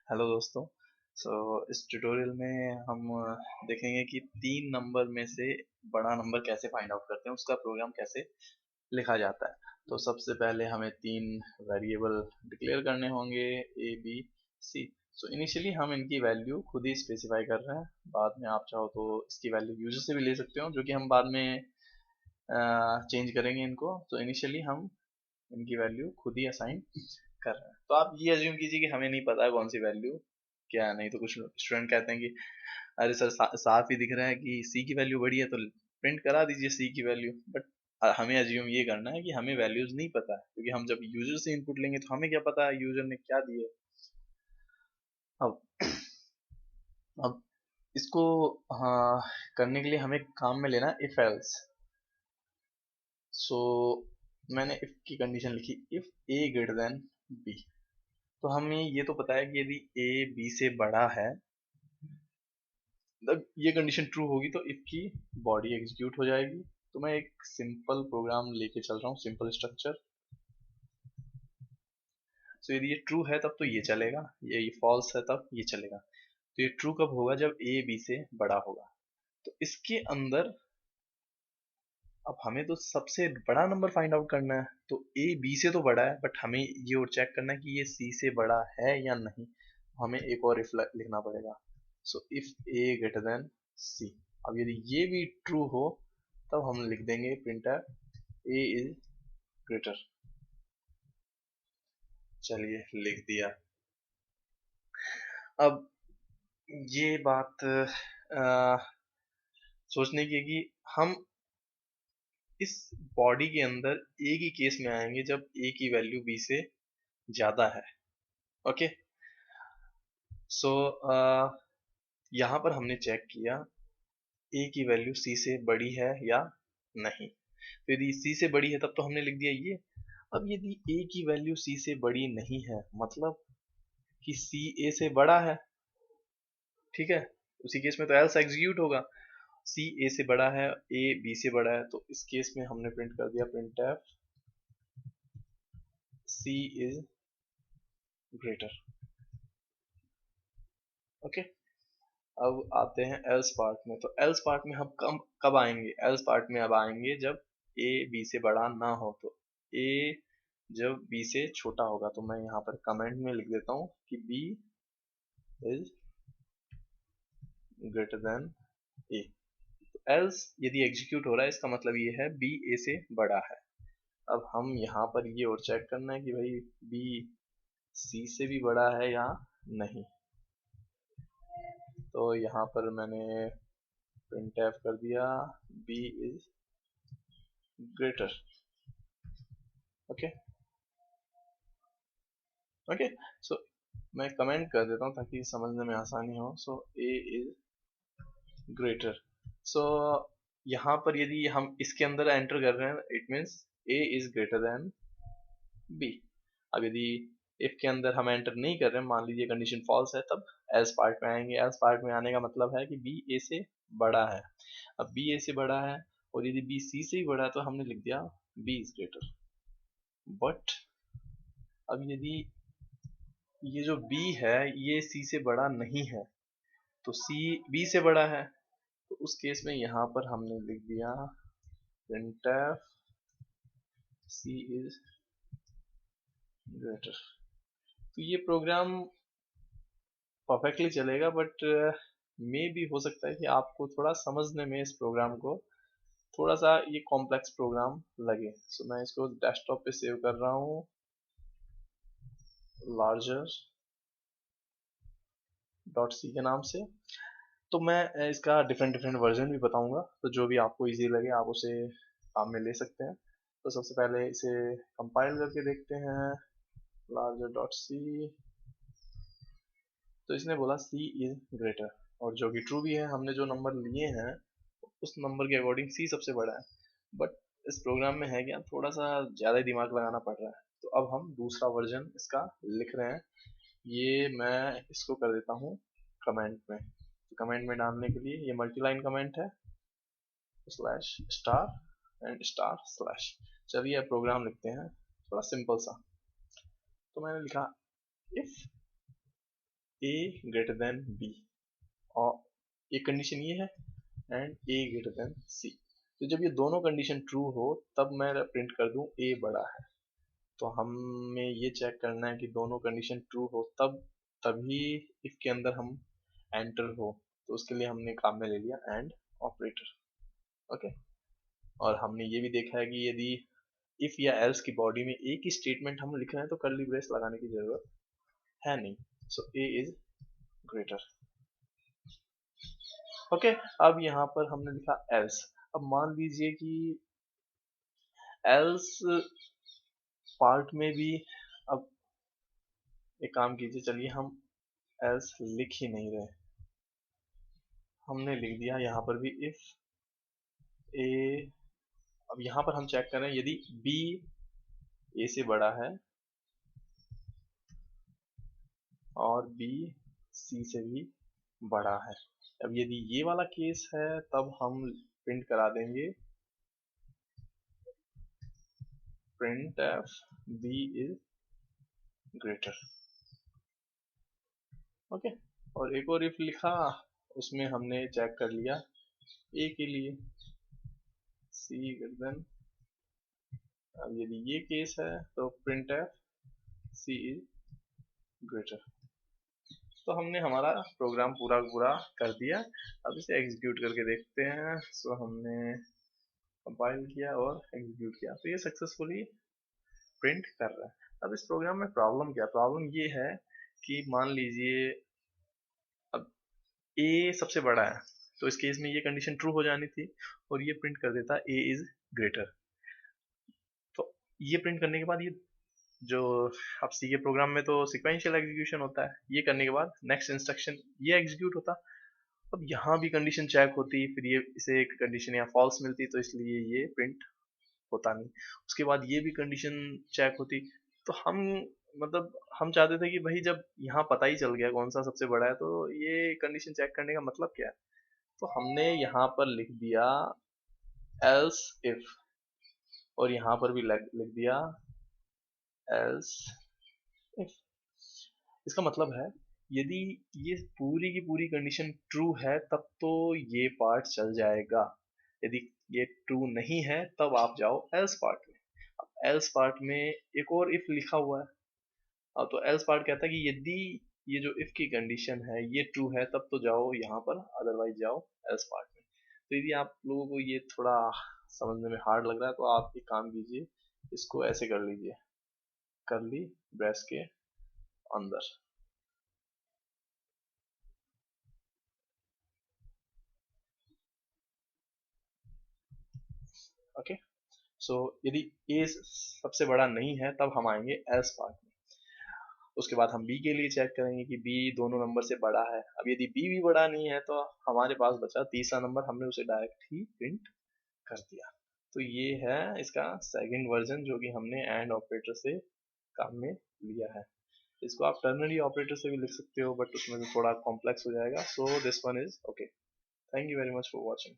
Hello दोस्तों। इस tutorial में हम देखेंगे कि 3 नंबर में से बड़ा नंबर कैसे फाइंड आउट करते हैं, उसका प्रोग्राम कैसे लिखा जाता है। तो सबसे पहले हमें 3 वेरिएबल डिक्लेयर करने होंगे, ए बी सी। इनिशियली हम इनकी वैल्यू खुद ही स्पेसिफाई कर रहे हैं, बाद में आप चाहो तो इसकी वैल्यू यूजर से भी ले सकते हो, जो कि हम बाद में चेंज करेंगे इनको। इनिशियली हम इनकी वैल्यू खुद ही असाइन कर रहे हैं। तो आप ये अज्यूम कीजिए कि हमें नहीं पता है कौन सी वैल्यू क्या है। नहीं तो कुछ स्टूडेंट कहते हैं कि अरे सर साफ ही दिख रहा है कि सी की वैल्यू बड़ी है, तो प्रिंट करा दीजिए सी की वैल्यू। बट हमें अज्यूम ये करना है कि हमें वैल्यूज नहीं पता है, क्योंकि हम जब यूजर से इनपुट लेंगे तो हमें क्या पता है यूजर ने क्या दिए। अब अब इसको हाँ करने के लिए हमें काम में लेना इफ एल्स। सो मैंने इफ की कंडीशन लिखी, if A greater than B. तो हमें ये तो पता है कि यदि ए बी से बड़ा है, जब ये कंडीशन ट्रू होगी तो इफ की बॉडी एग्जीक्यूट हो जाएगी। तो मैं एक सिंपल प्रोग्राम लेके चल रहा हूँ, सिंपल स्ट्रक्चर। यदि ये ट्रू है तब तो ये चलेगा, ये फॉल्स है तब ये चलेगा। तो ये ट्रू कब होगा? जब ए बी से बड़ा होगा। तो इसके अंदर अब हमें तो सबसे बड़ा नंबर फाइंड आउट करना है। तो ए बी से तो बड़ा है, बट हमें ये और चेक करना है कि ये सी से बड़ा है या नहीं। हमें एक और इफ लिखना पड़ेगा। इफ ए ग्रेटर देन सी। अब यदि ये भी ट्रू हो तब हम लिख देंगे प्रिंटर ए इज ग्रेटर। चलिए लिख दिया। अब ये बात सोचने की है कि हम इस बॉडी के अंदर ए की केस में आएंगे जब ए की वैल्यू बी से ज्यादा है। ओके। सो यहाँ पर हमने चेक किया ए की वैल्यू सी से बड़ी है या नहीं। तो यदि सी से बड़ी है तब तो हमने लिख दिया ये। अब यदि ए की वैल्यू सी से बड़ी नहीं है, मतलब कि सी ए से बड़ा है, ठीक है, उसी केस में तो एल्स एग्जीक्यूट होगा। सी ए से बड़ा है, ए बी से बड़ा है, तो इस केस में हमने प्रिंट कर दिया printf C is greater. Okay. अब आते हैं एल्स पार्ट में। तो एल्स पार्ट में हम कब कब आएंगे? एल्स पार्ट में अब आएंगे जब ए बी से बड़ा ना हो। तो ए जब बी से छोटा होगा, तो मैं यहाँ पर कमेंट में लिख देता हूँ कि B is greater than A. Else यदि एग्जीक्यूट हो रहा है, इसका मतलब ये है बी ए से बड़ा है। अब हम यहाँ पर ये और चेक करना है कि भाई बी सी से भी बड़ा है या नहीं। तो यहाँ पर मैंने प्रिंट एफ कर दिया B is greater. Okay. Okay. So मैं कमेंट कर देता हूँ ताकि समझने में आसानी हो। ए इज ग्रेटर। सो यहाँ पर यदि हम इसके अंदर एंटर कर रहे हैं, it means A is greater than B. अब यदि इफ के अंदर हम एंटर नहीं कर रहे हैं, मान लीजिए कंडीशन फॉल्स है, तब एल्स पार्ट में आएंगे। एल्स पार्ट में आने का मतलब है कि बी ए से बड़ा है। अब बी ए से बड़ा है और यदि बी सी से ही बड़ा है तो हमने लिख दिया बी इज ग्रेटर। बट अब यदि ये जो बी है ये सी से बड़ा नहीं है, तो सी बी से बड़ा है, तो उस केस में यहाँ पर हमने लिख दिया printf सी इज ग्रेटर। तो ये प्रोग्राम परफेक्टली चलेगा, बट मे भी हो सकता है कि आपको थोड़ा समझने में इस प्रोग्राम को थोड़ा सा ये कॉम्प्लेक्स प्रोग्राम लगे। मैं इसको डेस्कटॉप पे सेव कर रहा हूँ लार्जर डॉट सी के नाम से। तो मैं इसका डिफरेंट डिफरेंट वर्जन भी बताऊंगा, तो जो भी आपको इजी लगे आप उसे काम में ले सकते हैं। तो सबसे पहले इसे कंपाइल करके देखते हैं, लार्जर डॉट सी। तो इसने बोला सी इज ग्रेटर, और जो कि ट्रू भी है। हमने जो नंबर लिए हैं उस नंबर के अकॉर्डिंग सी सबसे बड़ा है। बट इस प्रोग्राम में है क्या, थोड़ा सा ज़्यादा ही दिमाग लगाना पड़ रहा है। तो अब हम दूसरा वर्जन इसका लिख रहे हैं। ये मैं इसको कर देता हूँ कमेंट में। तो कमेंट में डालने के लिए ये मल्टीलाइन कमेंट है, slash star and star slash. चलिए अब प्रोग्राम लिखते हैं थोड़ा सिंपल सा। तो मैंने लिखा if A greater than B, और एक कंडीशन ये है, and A greater than C. तो जब ये दोनों कंडीशन ट्रू हो तब मैं प्रिंट कर दूं ए बड़ा है। तो हमें ये चेक करना है कि दोनों कंडीशन ट्रू हो तब तभी इफ के अंदर हम एंटर हो। तो उसके लिए हमने काम में ले लिया एंड ऑपरेटर। ओके, और हमने ये भी देखा है कि यदि इफ या एल्स की बॉडी में एक ही स्टेटमेंट हम लिख रहे हैं तो कर्ली ब्रेस लगाने की जरूरत है नहीं। सो ए इज ग्रेटर। ओके, अब यहाँ पर हमने लिखा एल्स। अब मान लीजिए कि एल्स पार्ट में भी, अब एक काम कीजिए, चलिए हम एल्स लिख ही नहीं रहे, हमने लिख दिया यहाँ पर भी इफ ए। अब यहाँ पर हम चेक करें यदि बी ए से बड़ा है और बी सी से भी बड़ा है। अब यदि ये वाला केस है तब हम प्रिंट करा देंगे printf B is greater. Okay, और एक और इफ लिखा, उसमें हमने चेक कर लिया ए के लिए सी ग्रेटर देन। अब यदि ये केस है तो printf C is greater. तो हमने हमारा प्रोग्राम पूरा पूरा कर दिया। अब इसे एग्जीक्यूट करके देखते हैं। सो हमने कंपाइल किया और एग्जीक्यूट किया तो ये सक्सेसफुली प्रिंट कर रहा है। अब इस प्रोग्राम में प्रॉब्लम क्या, प्रॉब्लम ये है कि मान लीजिए अब ए सबसे बड़ा है, तो इस केस में ये कंडीशन ट्रू हो जानी थी और ये प्रिंट कर देता ए इज ग्रेटर। तो ये प्रिंट करने के बाद ये जो अब सी के प्रोग्राम में तो सिक्वेंशियल एग्जीक्यूशन होता है, ये करने के बाद नेक्स्ट इंस्ट्रक्शन ये एग्जीक्यूट होता। अब यहाँ भी कंडीशन चेक होती, फिर ये इसे एक कंडीशन यहाँ फॉल्स मिलती, तो इसलिए ये प्रिंट होता नहीं। उसके बाद ये भी कंडीशन चेक होती। तो हम मतलब हम चाहते थे कि भाई जब यहाँ पता ही चल गया कौन सा सबसे बड़ा है तो ये कंडीशन चेक करने का मतलब क्या है। तो हमने यहाँ पर लिख दिया एल्स इफ, और यहाँ पर भी लिख दिया एल्स इफ। इसका मतलब है यदि ये पूरी की पूरी कंडीशन ट्रू है तब तो ये पार्ट चल जाएगा, यदि ये ट्रू नहीं है तब आप जाओ एल्स पार्ट में। अब एल्स पार्ट में एक और इफ लिखा हुआ है। अब तो एल्स पार्ट कहता है कि यदि ये जो इफ की कंडीशन है ये ट्रू है तब तो जाओ यहाँ पर, अदरवाइज जाओ एल्स पार्ट में। तो यदि आप लोगों को ये थोड़ा समझने में हार्ड लग रहा है तो आप एक काम कीजिए, इसको ऐसे कर लीजिए करली ब्रेस के अंदर। ओके, सो यदि ए सबसे बड़ा नहीं है तब हम आएंगे एल्स पार्ट में। उसके बाद हम बी के लिए चेक करेंगे कि बी दोनों नंबर से बड़ा है। अब यदि बी भी बड़ा नहीं है तो हमारे पास बचा तीसरा नंबर, हमने उसे डायरेक्ट ही प्रिंट कर दिया। तो ये है इसका सेकंड वर्जन जो कि हमने एंड ऑपरेटर से काम में लिया है। इसको आप टर्नरी ऑपरेटर से भी लिख सकते हो बट उसमें थोड़ा कॉम्प्लेक्स हो जाएगा। So this one is okay. Thank you very much for watching.